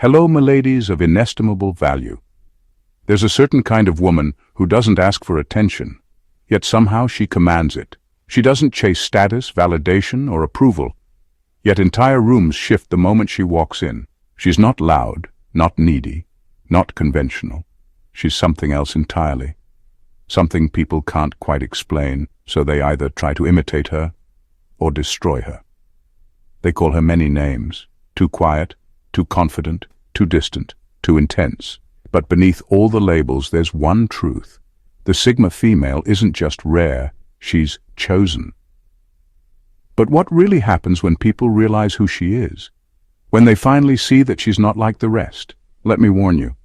Hello, miladies of inestimable value. There's a certain kind of woman who doesn't ask for attention, yet somehow she commands it. She doesn't chase status, validation, or approval, yet entire rooms shift the moment she walks in. She's not loud, not needy, not conventional. She's something else entirely. Something people can't quite explain, so they either try to imitate her or destroy her. They call her many names: too quiet, too confident, too distant, too intense. But beneath all the labels there's one truth. The Sigma female isn't just rare, she's chosen. But what really happens when people realize who she is? When they finally see that she's not like the rest? Let me warn you.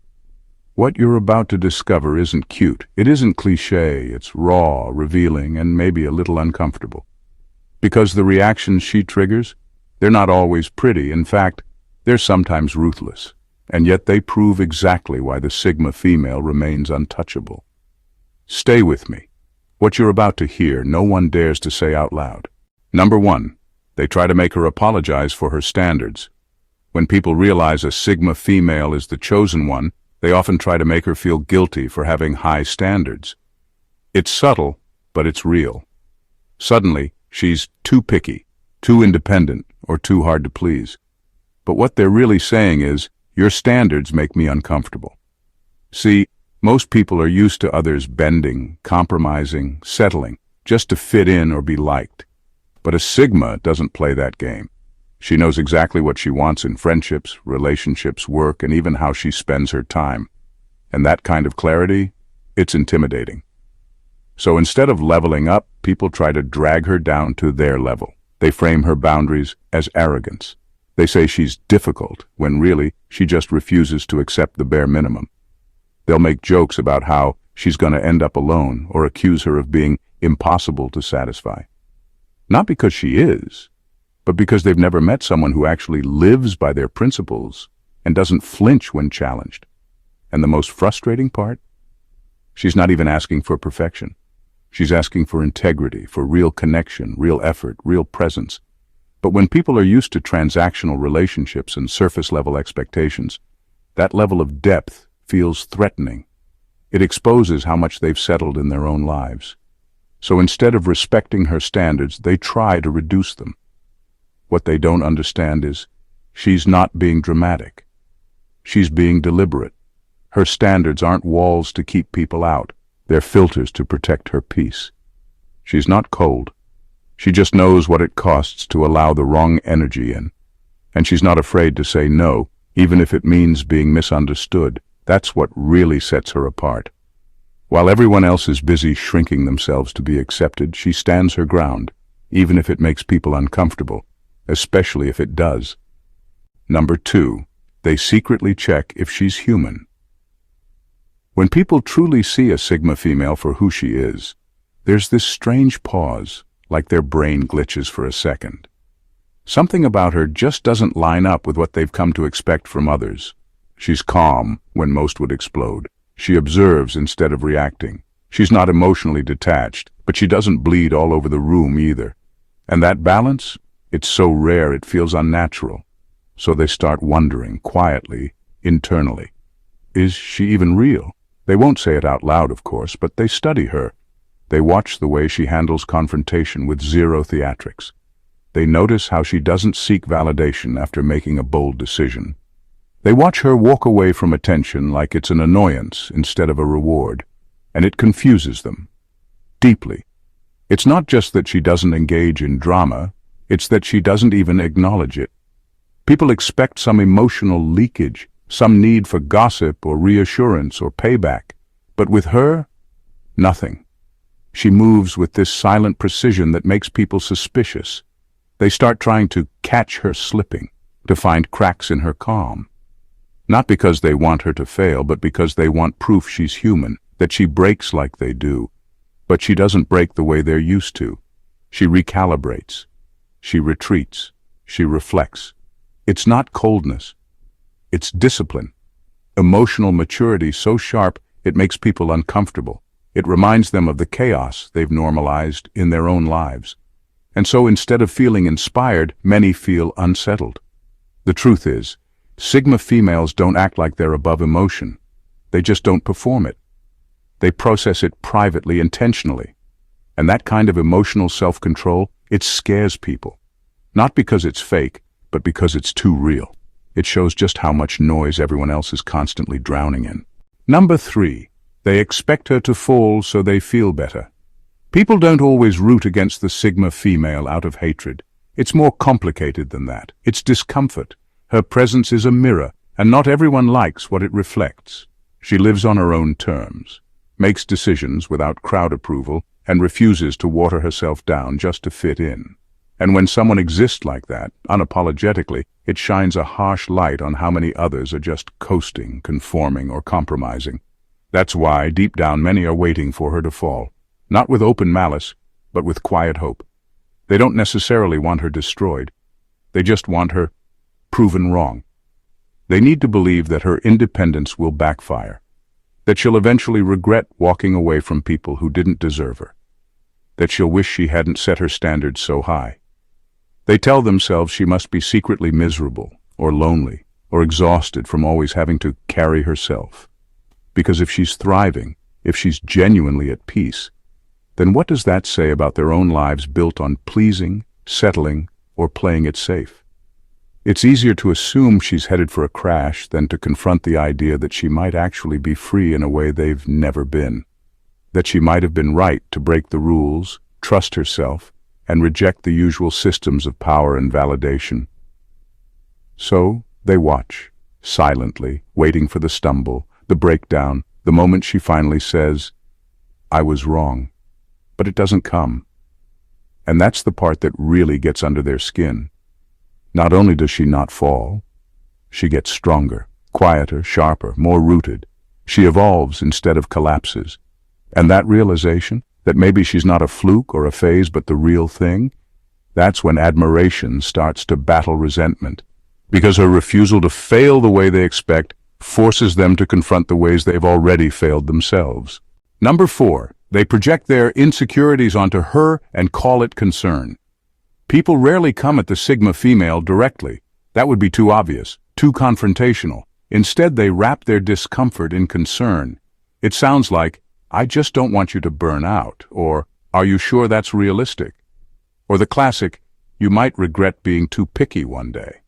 What you're about to discover isn't cute. It isn't cliché. It's raw, revealing, and maybe a little uncomfortable. Because the reactions she triggers, they're not always pretty. In fact, they're sometimes ruthless. And yet they prove exactly why the Sigma female remains untouchable. Stay with me. What you're about to hear, no one dares to say out loud. Number 1, they try to make her apologize for her standards. When people realize a Sigma female is the chosen one, they often try to make her feel guilty for having high standards. It's subtle, but it's real. Suddenly, she's too picky, too independent, or too hard to please. But what they're really saying is, your standards make me uncomfortable. See, most people are used to others bending, compromising, settling, just to fit in or be liked. But a Sigma doesn't play that game. She knows exactly what she wants in friendships, relationships, work, and even how she spends her time. And that kind of clarity, it's intimidating. So instead of leveling up, people try to drag her down to their level. They frame her boundaries as arrogance. They say she's difficult, when really, she just refuses to accept the bare minimum. They'll make jokes about how she's going to end up alone, or accuse her of being impossible to satisfy. Not because she is, but because they've never met someone who actually lives by their principles and doesn't flinch when challenged. And the most frustrating part? She's not even asking for perfection. She's asking for integrity, for real connection, real effort, real presence. But when people are used to transactional relationships and surface-level expectations, that level of depth feels threatening. It exposes how much they've settled in their own lives. So instead of respecting her standards, they try to reduce them. What they don't understand is, she's not being dramatic. She's being deliberate. Her standards aren't walls to keep people out. They're filters to protect her peace. She's not cold. She just knows what it costs to allow the wrong energy in. And she's not afraid to say no, even if it means being misunderstood. That's what really sets her apart. While everyone else is busy shrinking themselves to be accepted, she stands her ground, even if it makes people uncomfortable, especially if it does. Number 2, they secretly check if she's human. When people truly see a Sigma female for who she is, there's this strange pause, like their brain glitches for a second. Something about her just doesn't line up with what they've come to expect from others. She's calm when most would explode. She observes instead of reacting. She's not emotionally detached, but she doesn't bleed all over the room either. And that balance? It's so rare it feels unnatural. So they start wondering, quietly, internally. Is she even real? They won't say it out loud, of course, but they study her. They watch the way she handles confrontation with zero theatrics. They notice how she doesn't seek validation after making a bold decision. They watch her walk away from attention like it's an annoyance instead of a reward, and it confuses them. Deeply. It's not just that she doesn't engage in drama, it's that she doesn't even acknowledge it. People expect some emotional leakage, some need for gossip or reassurance or payback. But with her, nothing. She moves with this silent precision that makes people suspicious. They start trying to catch her slipping, to find cracks in her calm. Not because they want her to fail, but because they want proof she's human, that she breaks like they do. But she doesn't break the way they're used to. She recalibrates. She retreats. She reflects. It's not coldness. It's discipline. Emotional maturity so sharp it makes people uncomfortable. It reminds them of the chaos they've normalized in their own lives. And so instead of feeling inspired, many feel unsettled. The truth is, Sigma females don't act like they're above emotion. They just don't perform it. They process it privately, intentionally. And that kind of emotional self-control, it scares people. Not because it's fake, but because it's too real. It shows just how much noise everyone else is constantly drowning in. Number 3, they expect her to fall so they feel better. People don't always root against the Sigma female out of hatred. It's more complicated than that. It's discomfort. Her presence is a mirror, and not everyone likes what it reflects. She lives on her own terms, makes decisions without crowd approval, and refuses to water herself down just to fit in. And when someone exists like that, unapologetically, it shines a harsh light on how many others are just coasting, conforming, or compromising. That's why, deep down, many are waiting for her to fall. Not with open malice, but with quiet hope. They don't necessarily want her destroyed. They just want her proven wrong. They need to believe that her independence will backfire, that she'll eventually regret walking away from people who didn't deserve her, that she'll wish she hadn't set her standards so high. They tell themselves she must be secretly miserable, or lonely, or exhausted from always having to carry herself. Because if she's thriving, if she's genuinely at peace, then what does that say about their own lives built on pleasing, settling, or playing it safe? It's easier to assume she's headed for a crash than to confront the idea that she might actually be free in a way they've never been. That she might have been right to break the rules, trust herself, and reject the usual systems of power and validation. So they watch, silently, waiting for the stumble, the breakdown, the moment she finally says, "I was wrong." But it doesn't come. And that's the part that really gets under their skin. Not only does she not fall, she gets stronger, quieter, sharper, more rooted. She evolves instead of collapses. And that realization, that maybe she's not a fluke or a phase but the real thing, that's when admiration starts to battle resentment. Because her refusal to fail the way they expect forces them to confront the ways they've already failed themselves. Number 4, they project their insecurities onto her and call it concern. People rarely come at the Sigma female directly. That would be too obvious, too confrontational. Instead, they wrap their discomfort in concern. It sounds like, "I just don't want you to burn out," or "Are you sure that's realistic?" Or the classic, "You might regret being too picky one day."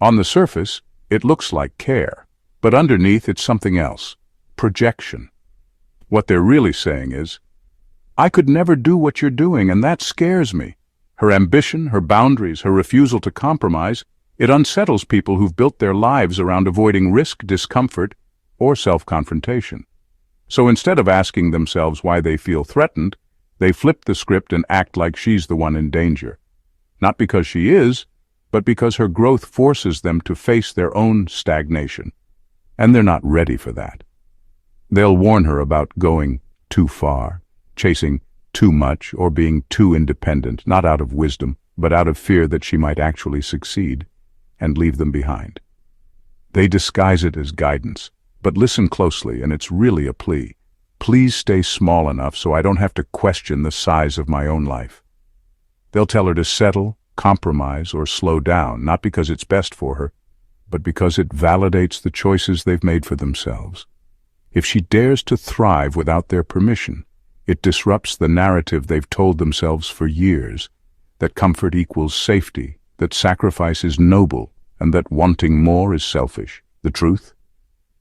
On the surface, it looks like care, but underneath it's something else, projection. What they're really saying is, "I could never do what you're doing, and that scares me." Her ambition, her boundaries, her refusal to compromise, it unsettles people who've built their lives around avoiding risk, discomfort, or self-confrontation. So instead of asking themselves why they feel threatened, they flip the script and act like she's the one in danger. Not because she is, but because her growth forces them to face their own stagnation. And they're not ready for that. They'll warn her about going too far, chasing too much, or being too independent, not out of wisdom, but out of fear that she might actually succeed and leave them behind. They disguise it as guidance, but listen closely, and it's really a plea. Please stay small enough so I don't have to question the size of my own life. They'll tell her to settle, compromise, or slow down, not because it's best for her, but because it validates the choices they've made for themselves. If she dares to thrive without their permission, it disrupts the narrative they've told themselves for years, that comfort equals safety, that sacrifice is noble, and that wanting more is selfish. The truth?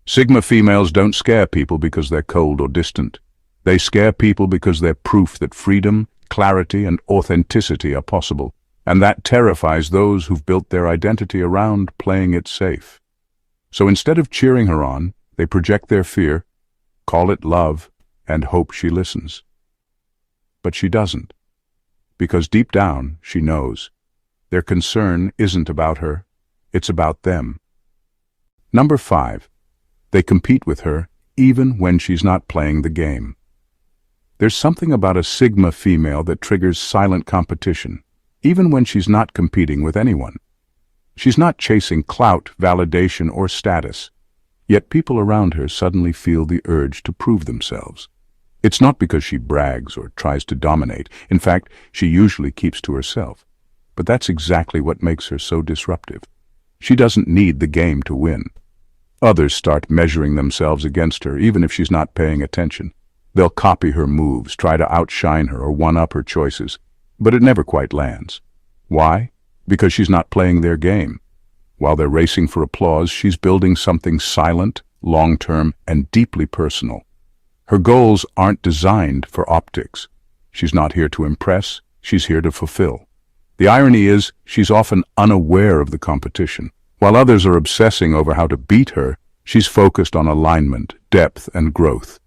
Sigma females don't scare people because they're cold or distant. They scare people because they're proof that freedom, clarity, and authenticity are possible, and that terrifies those who've built their identity around playing it safe. So instead of cheering her on, they project their fear, call it love, and hope she listens. But she doesn't, because deep down she knows. Their concern isn't about her, it's about them. Number 5, they compete with her even when she's not playing the game. There's something about a Sigma female that triggers silent competition, even when she's not competing with anyone. She's not chasing clout, validation, or status, yet people around her suddenly feel the urge to prove themselves. It's not because she brags or tries to dominate. In fact, she usually keeps to herself. But that's exactly what makes her so disruptive. She doesn't need the game to win. Others start measuring themselves against her, even if she's not paying attention. They'll copy her moves, try to outshine her or one-up her choices, but it never quite lands. Why? Because she's not playing their game. While they're racing for applause, she's building something silent, long-term, and deeply personal. Her goals aren't designed for optics. She's not here to impress, she's here to fulfill. The irony is, she's often unaware of the competition. While others are obsessing over how to beat her, she's focused on alignment, depth, and growth.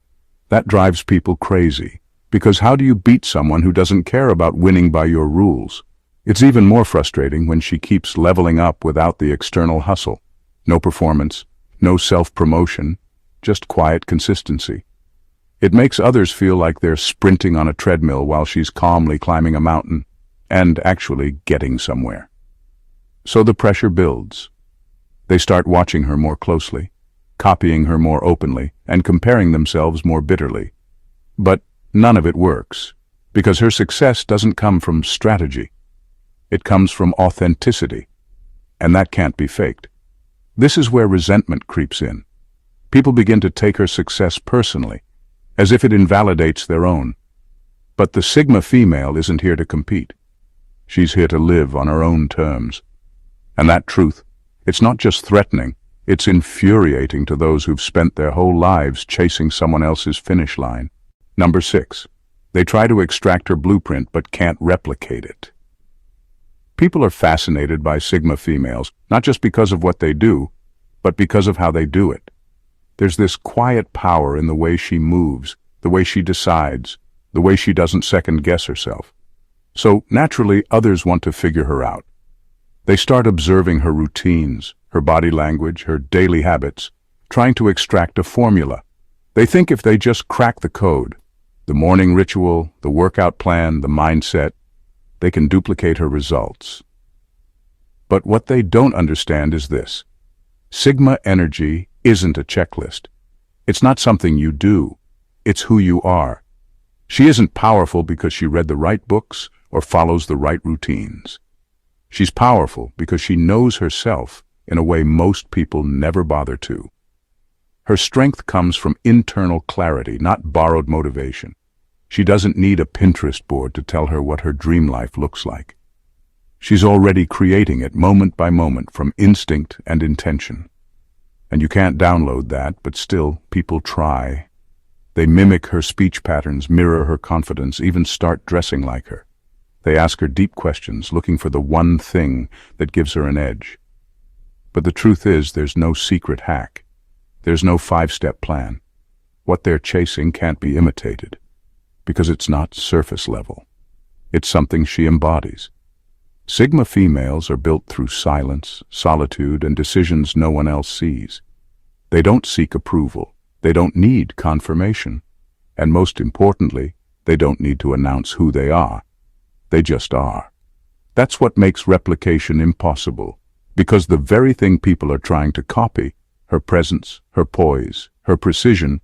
That drives people crazy, because how do you beat someone who doesn't care about winning by your rules? It's even more frustrating when she keeps leveling up without the external hustle. No performance, no self-promotion, just quiet consistency. It makes others feel like they're sprinting on a treadmill while she's calmly climbing a mountain, and actually getting somewhere. So the pressure builds. They start watching her more closely, copying her more openly, and comparing themselves more bitterly. But none of it works, because her success doesn't come from strategy. It comes from authenticity, and that can't be faked. This is where resentment creeps in. People begin to take her success personally, as if it invalidates their own. But the Sigma female isn't here to compete. She's here to live on her own terms. And that truth, it's not just threatening, it's infuriating to those who've spent their whole lives chasing someone else's finish line. Number 6. They try to extract her blueprint but can't replicate it. People are fascinated by Sigma females, not just because of what they do, but because of how they do it. There's this quiet power in the way she moves, the way she decides, the way she doesn't second-guess herself. So, naturally, others want to figure her out. They start observing her routines, her body language, her daily habits, trying to extract a formula. They think if they just crack the code, the morning ritual, the workout plan, the mindset, they can duplicate her results. But what they don't understand is this. Sigma energy isn't a checklist. It's not something you do. It's who you are. She isn't powerful because she read the right books or follows the right routines. She's powerful because she knows herself in a way most people never bother to. Her strength comes from internal clarity, not borrowed motivation. She doesn't need a Pinterest board to tell her what her dream life looks like. She's already creating it moment by moment from instinct and intention. And you can't download that, but still, people try. They mimic her speech patterns, mirror her confidence, even start dressing like her. They ask her deep questions, looking for the one thing that gives her an edge. But the truth is, there's no secret hack. There's no 5-step plan. What they're chasing can't be imitated, because it's not surface level. It's something she embodies. Sigma females are built through silence, solitude, and decisions no one else sees. They don't seek approval. They don't need confirmation. And most importantly, they don't need to announce who they are. They just are. That's what makes replication impossible, because the very thing people are trying to copy, her presence, her poise, her precision,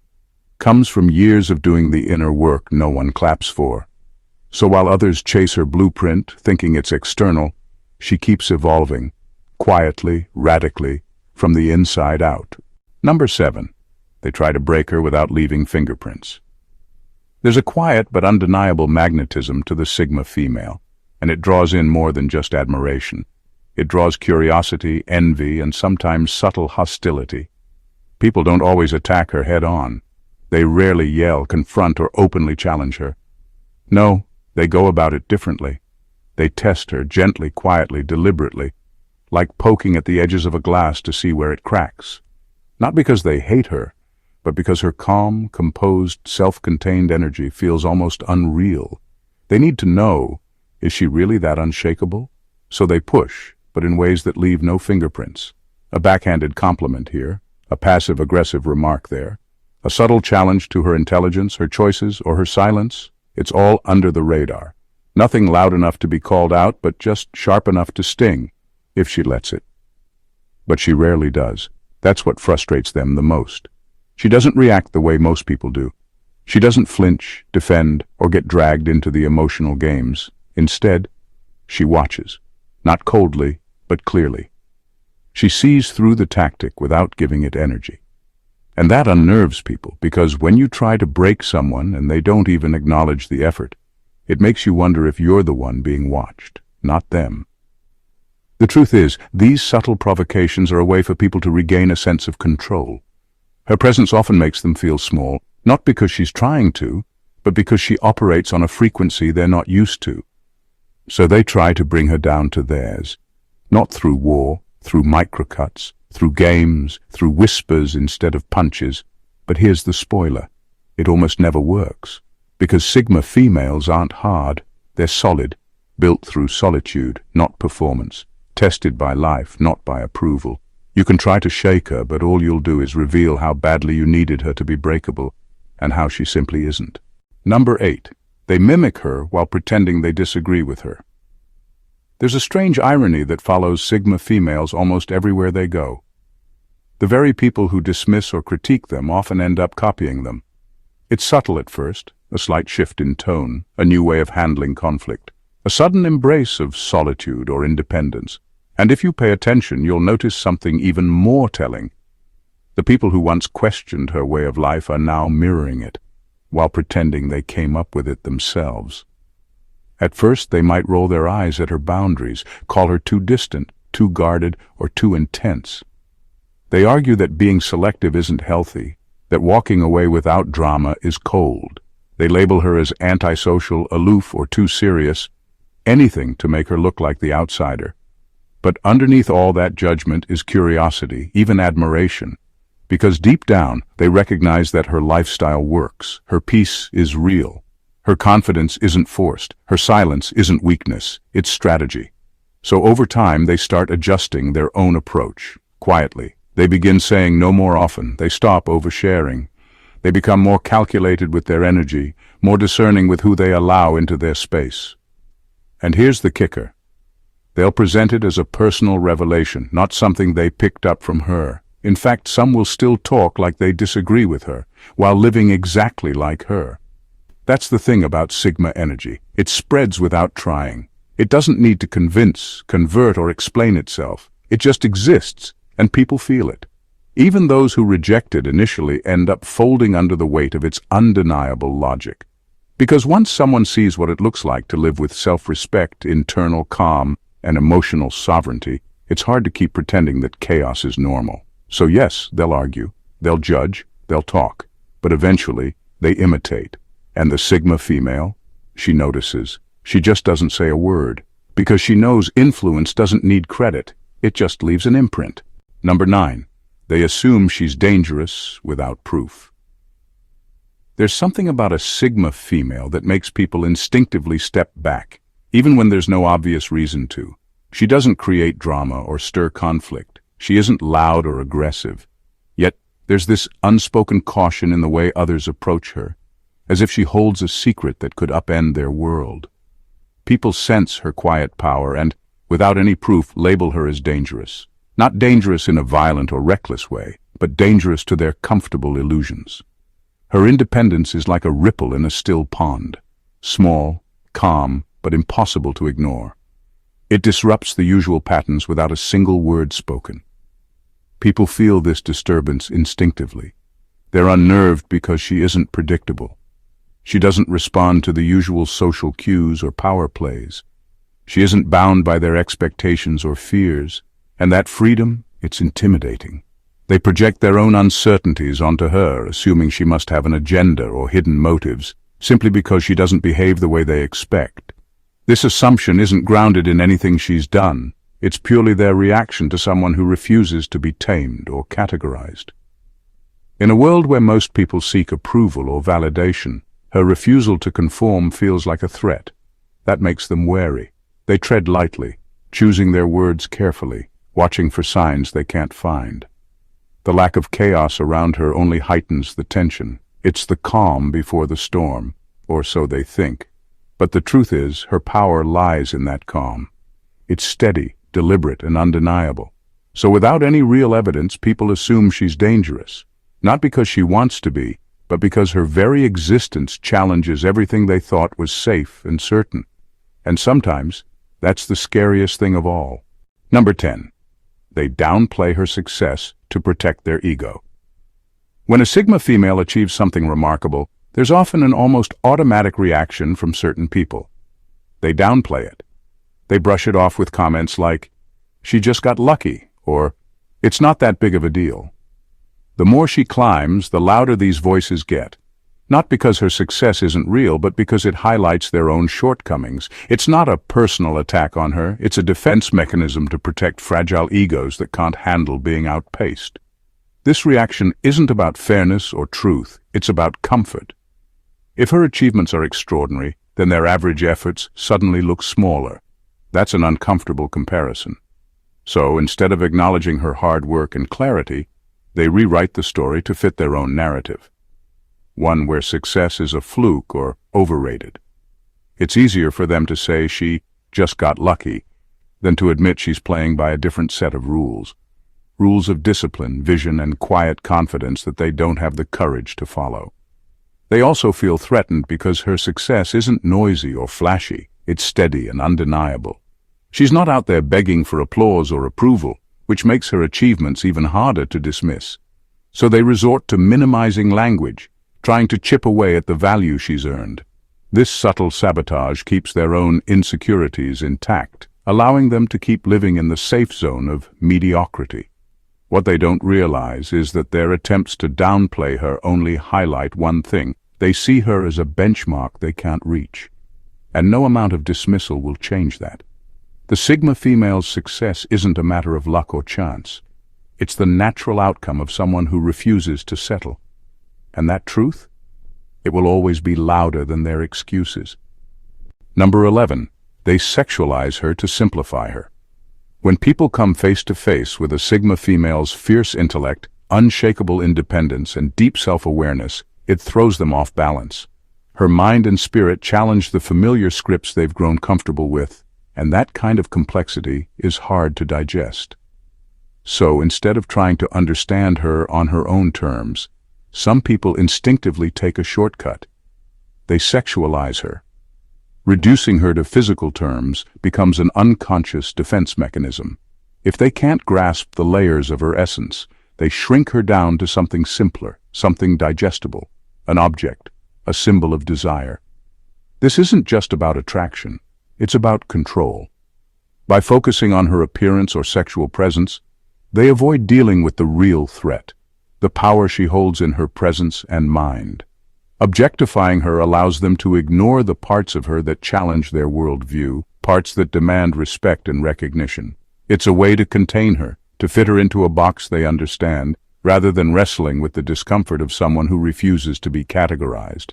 comes from years of doing the inner work no one claps for. So while others chase her blueprint, thinking it's external, she keeps evolving, quietly, radically, from the inside out. Number 7. They try to break her without leaving fingerprints. There's a quiet but undeniable magnetism to the Sigma female, and it draws in more than just admiration. It draws curiosity, envy, and sometimes subtle hostility. People don't always attack her head-on. They rarely yell, confront, or openly challenge her. No, they go about it differently. They test her gently, quietly, deliberately, like poking at the edges of a glass to see where it cracks. Not because they hate her, but because her calm, composed, self-contained energy feels almost unreal. They need to know, is she really that unshakable? So they push, but in ways that leave no fingerprints. A backhanded compliment here, a passive-aggressive remark there, a subtle challenge to her intelligence, her choices, or her silence. It's all under the radar. Nothing loud enough to be called out, but just sharp enough to sting, if she lets it. But she rarely does. That's what frustrates them the most. She doesn't react the way most people do. She doesn't flinch, defend, or get dragged into the emotional games. Instead, she watches, not coldly, but clearly. She sees through the tactic without giving it energy. And that unnerves people, because when you try to break someone and they don't even acknowledge the effort, it makes you wonder if you're the one being watched, not them. The truth is, these subtle provocations are a way for people to regain a sense of control. Her presence often makes them feel small, not because she's trying to, but because she operates on a frequency they're not used to. So they try to bring her down to theirs, not through war, through microcuts, through games, through whispers instead of punches. But here's the spoiler. It almost never works. Because Sigma females aren't hard. They're solid, built through solitude, not performance, tested by life, not by approval. You can try to shake her, but all you'll do is reveal how badly you needed her to be breakable, and how she simply isn't. Number 8. They mimic her while pretending they disagree with her. There's a strange irony that follows Sigma females almost everywhere they go. The very people who dismiss or critique them often end up copying them. It's subtle at first, a slight shift in tone, a new way of handling conflict, a sudden embrace of solitude or independence. And if you pay attention, you'll notice something even more telling. The people who once questioned her way of life are now mirroring it, while pretending they came up with it themselves. At first, they might roll their eyes at her boundaries, call her too distant, too guarded, or too intense. They argue that being selective isn't healthy, that walking away without drama is cold. They label her as antisocial, aloof, or too serious, anything to make her look like the outsider. But underneath all that judgment is curiosity, even admiration, because deep down they recognize that her lifestyle works, her peace is real, her confidence isn't forced, her silence isn't weakness, it's strategy. So over time they start adjusting their own approach, quietly. They begin saying no more often, they stop oversharing. They become more calculated with their energy, more discerning with who they allow into their space. And here's the kicker. They'll present it as a personal revelation, not something they picked up from her. In fact, some will still talk like they disagree with her, while living exactly like her. That's the thing about Sigma energy. It spreads without trying. It doesn't need to convince, convert, or explain itself. It just exists, and people feel it. Even those who reject it initially end up folding under the weight of its undeniable logic. Because once someone sees what it looks like to live with self-respect, internal calm, and emotional sovereignty, it's hard to keep pretending that chaos is normal. So yes, they'll argue, they'll judge, they'll talk, but eventually they imitate. And the Sigma female, she notices. She just doesn't say a word, because she knows influence doesn't need credit, it just leaves an imprint. Number 9. They assume she's dangerous without proof. There's something about a Sigma female that makes people instinctively step back, even when there's no obvious reason to. She doesn't create drama or stir conflict. She isn't loud or aggressive. Yet, there's this unspoken caution in the way others approach her, as if she holds a secret that could upend their world. People sense her quiet power and, without any proof, label her as dangerous. Not dangerous in a violent or reckless way, but dangerous to their comfortable illusions. Her independence is like a ripple in a still pond, small, calm, but impossible to ignore. It disrupts the usual patterns without a single word spoken. People feel this disturbance instinctively. They're unnerved because she isn't predictable. She doesn't respond to the usual social cues or power plays. She isn't bound by their expectations or fears, and that freedom, it's intimidating. They project their own uncertainties onto her, assuming she must have an agenda or hidden motives, simply because she doesn't behave the way they expect. This assumption isn't grounded in anything she's done. It's purely their reaction to someone who refuses to be tamed or categorized. In a world where most people seek approval or validation, her refusal to conform feels like a threat. That makes them wary. They tread lightly, choosing their words carefully, watching for signs they can't find. The lack of chaos around her only heightens the tension. It's the calm before the storm, or so they think. But the truth is, her power lies in that calm. It's steady, deliberate, and undeniable. So without any real evidence, people assume she's dangerous. Not because she wants to be, but because her very existence challenges everything they thought was safe and certain. And sometimes, that's the scariest thing of all. Number 10. They downplay her success to protect their ego. When a Sigma female achieves something remarkable, there's often an almost automatic reaction from certain people. They downplay it. They brush it off with comments like, "She just got lucky," or "It's not that big of a deal." The more she climbs, the louder these voices get. Not because her success isn't real, but because it highlights their own shortcomings. It's not a personal attack on her, it's a defense mechanism to protect fragile egos that can't handle being outpaced. This reaction isn't about fairness or truth, it's about comfort. If her achievements are extraordinary, then their average efforts suddenly look smaller. That's an uncomfortable comparison. So instead of acknowledging her hard work and clarity, they rewrite the story to fit their own narrative. One where success is a fluke or overrated. It's easier for them to say she just got lucky than to admit she's playing by a different set of rules. Rules of discipline, vision, and quiet confidence that they don't have the courage to follow. They also feel threatened because her success isn't noisy or flashy, it's steady and undeniable. She's not out there begging for applause or approval, which makes her achievements even harder to dismiss. So they resort to minimizing language, trying to chip away at the value she's earned. This subtle sabotage keeps their own insecurities intact, allowing them to keep living in the safe zone of mediocrity. What they don't realize is that their attempts to downplay her only highlight one thing. They see her as a benchmark they can't reach. And no amount of dismissal will change that. The Sigma female's success isn't a matter of luck or chance. It's the natural outcome of someone who refuses to settle. And that truth? It will always be louder than their excuses. Number 11. They sexualize her to simplify her. When people come face to face with a Sigma female's fierce intellect, unshakable independence, and deep self-awareness, it throws them off balance. Her mind and spirit challenge the familiar scripts they've grown comfortable with, and that kind of complexity is hard to digest. So instead of trying to understand her on her own terms, some people instinctively take a shortcut. They sexualize her. Reducing her to physical terms becomes an unconscious defense mechanism. If they can't grasp the layers of her essence, they shrink her down to something simpler, something digestible, an object, a symbol of desire. This isn't just about attraction, it's about control. By focusing on her appearance or sexual presence, they avoid dealing with the real threat, the power she holds in her presence and mind. Objectifying her allows them to ignore the parts of her that challenge their worldview, parts that demand respect and recognition. It's a way to contain her, to fit her into a box they understand, rather than wrestling with the discomfort of someone who refuses to be categorized.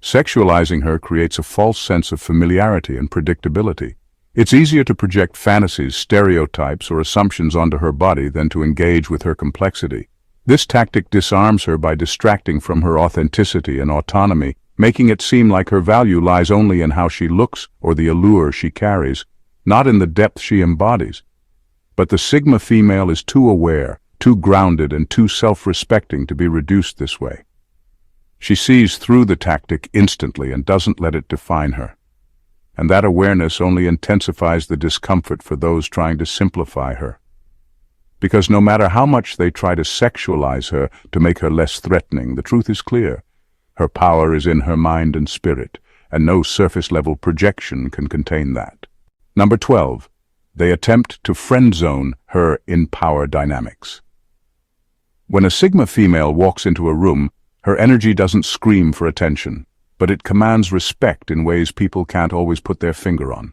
Sexualizing her creates a false sense of familiarity and predictability. It's easier to project fantasies, stereotypes, or assumptions onto her body than to engage with her complexity. This tactic disarms her by distracting from her authenticity and autonomy, making it seem like her value lies only in how she looks or the allure she carries, not in the depth she embodies. But the Sigma female is too aware, too grounded, and too self-respecting to be reduced this way. She sees through the tactic instantly and doesn't let it define her. And that awareness only intensifies the discomfort for those trying to simplify her. Because no matter how much they try to sexualize her to make her less threatening, the truth is clear. Her power is in her mind and spirit, and no surface-level projection can contain that. Number 12. They attempt to friendzone her in power dynamics. When a Sigma female walks into a room, her energy doesn't scream for attention, but it commands respect in ways people can't always put their finger on.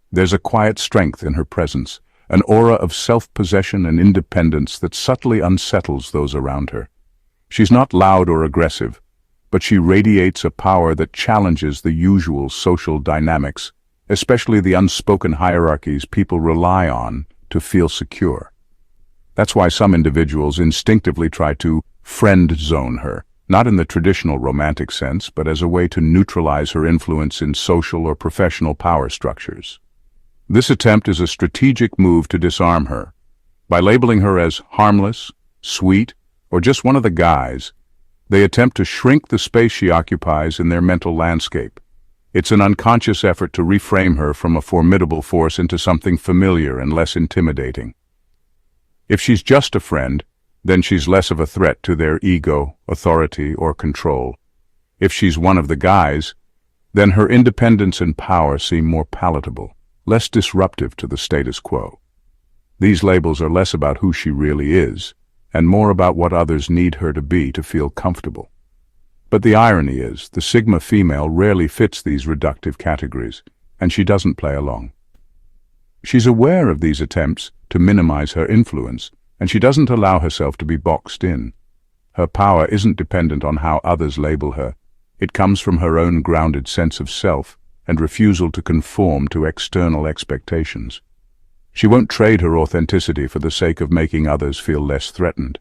There's a quiet strength in her presence, an aura of self-possession and independence that subtly unsettles those around her. She's not loud or aggressive, but she radiates a power that challenges the usual social dynamics, especially the unspoken hierarchies people rely on to feel secure. That's why some individuals instinctively try to friend zone her, not in the traditional romantic sense, but as a way to neutralize her influence in social or professional power structures. This attempt is a strategic move to disarm her. By labeling her as harmless, sweet, or just one of the guys, they attempt to shrink the space she occupies in their mental landscape. It's an unconscious effort to reframe her from a formidable force into something familiar and less intimidating. If she's just a friend, then she's less of a threat to their ego, authority, or control. If she's one of the guys, then her independence and power seem more palatable, less disruptive to the status quo. These labels are less about who she really is, and more about what others need her to be to feel comfortable. But the irony is, the Sigma female rarely fits these reductive categories, and she doesn't play along. She's aware of these attempts to minimize her influence, and she doesn't allow herself to be boxed in. Her power isn't dependent on how others label her. It comes from her own grounded sense of self and refusal to conform to external expectations. She won't trade her authenticity for the sake of making others feel less threatened.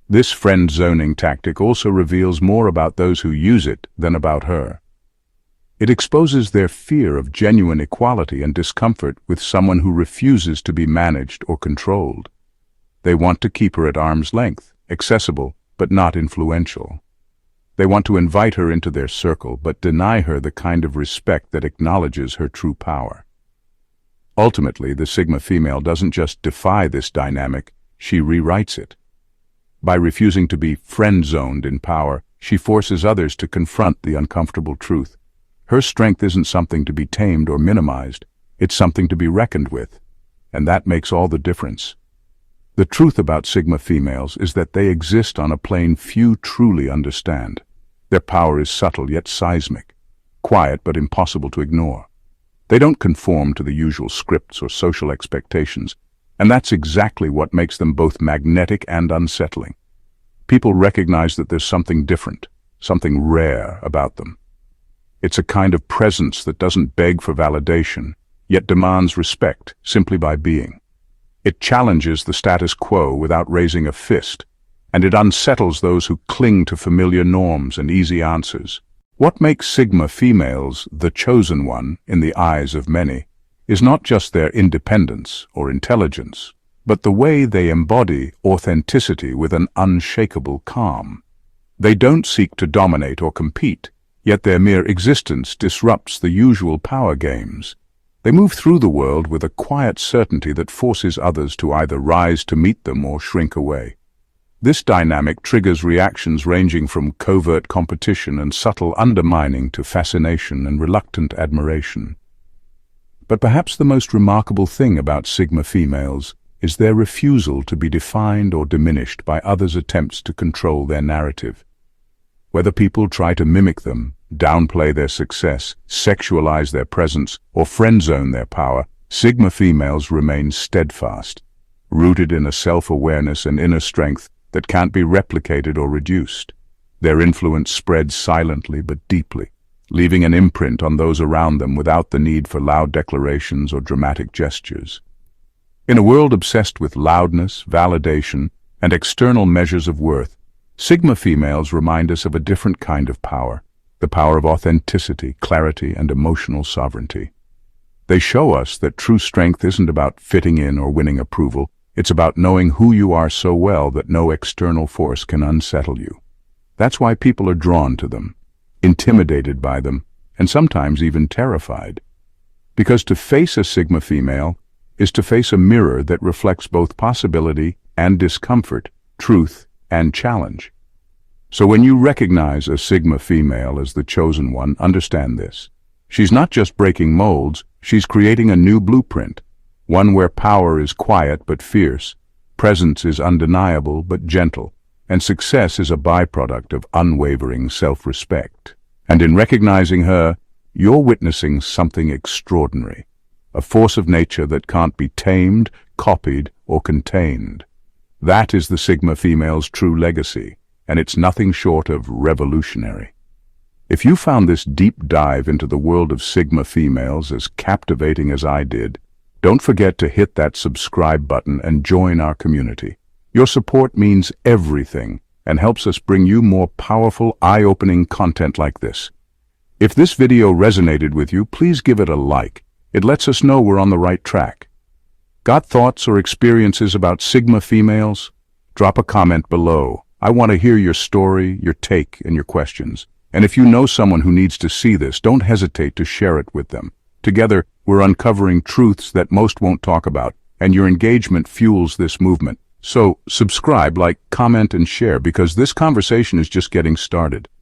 This friend-zoning tactic also reveals more about those who use it than about her. It exposes their fear of genuine equality and discomfort with someone who refuses to be managed or controlled. They want to keep her at arm's length, accessible but not influential. They want to invite her into their circle but deny her the kind of respect that acknowledges her true power. Ultimately, the Sigma female doesn't just defy this dynamic, she rewrites it. By refusing to be friend-zoned in power, she forces others to confront the uncomfortable truth. Her strength isn't something to be tamed or minimized, it's something to be reckoned with, and that makes all the difference. The truth about Sigma females is that they exist on a plane few truly understand. Their power is subtle yet seismic, quiet but impossible to ignore. They don't conform to the usual scripts or social expectations, and that's exactly what makes them both magnetic and unsettling. People recognize that there's something different, something rare about them. It's a kind of presence that doesn't beg for validation, yet demands respect simply by being. It challenges the status quo without raising a fist, and it unsettles those who cling to familiar norms and easy answers. What makes Sigma females the chosen one in the eyes of many is not just their independence or intelligence, but the way they embody authenticity with an unshakable calm. They don't seek to dominate or compete, yet their mere existence disrupts the usual power games. They move through the world with a quiet certainty that forces others to either rise to meet them or shrink away. This dynamic triggers reactions ranging from covert competition and subtle undermining to fascination and reluctant admiration. But perhaps the most remarkable thing about Sigma females is their refusal to be defined or diminished by others' attempts to control their narrative. Whether people try to mimic them, downplay their success, sexualize their presence, or friendzone their power, Sigma females remain steadfast, rooted in a self-awareness and inner strength that can't be replicated or reduced. Their influence spreads silently but deeply, leaving an imprint on those around them without the need for loud declarations or dramatic gestures. In a world obsessed with loudness, validation, and external measures of worth, Sigma females remind us of a different kind of power, the power of authenticity, clarity, and emotional sovereignty. They show us that true strength isn't about fitting in or winning approval. It's about knowing who you are so well that no external force can unsettle you. That's why people are drawn to them, intimidated by them, and sometimes even terrified. Because to face a Sigma female is to face a mirror that reflects both possibility and discomfort, truth and challenge. So when you recognize a Sigma female as the chosen one, understand this. She's not just breaking molds, she's creating a new blueprint. One where power is quiet but fierce, presence is undeniable but gentle, and success is a byproduct of unwavering self-respect. And in recognizing her, you're witnessing something extraordinary, a force of nature that can't be tamed, copied, or contained. That is the Sigma female's true legacy, and it's nothing short of revolutionary. If you found this deep dive into the world of Sigma females as captivating as I did, don't forget to hit that subscribe button and join our community. Your support means everything and helps us bring you more powerful, eye-opening content like this. If this video resonated with you, please give it a like. It lets us know we're on the right track. Got thoughts or experiences about Sigma females? Drop a comment below. I want to hear your story, your take, and your questions. And if you know someone who needs to see this, don't hesitate to share it with them. Together, we're uncovering truths that most won't talk about, and your engagement fuels this movement. So subscribe, like, comment, and share, because this conversation is just getting started.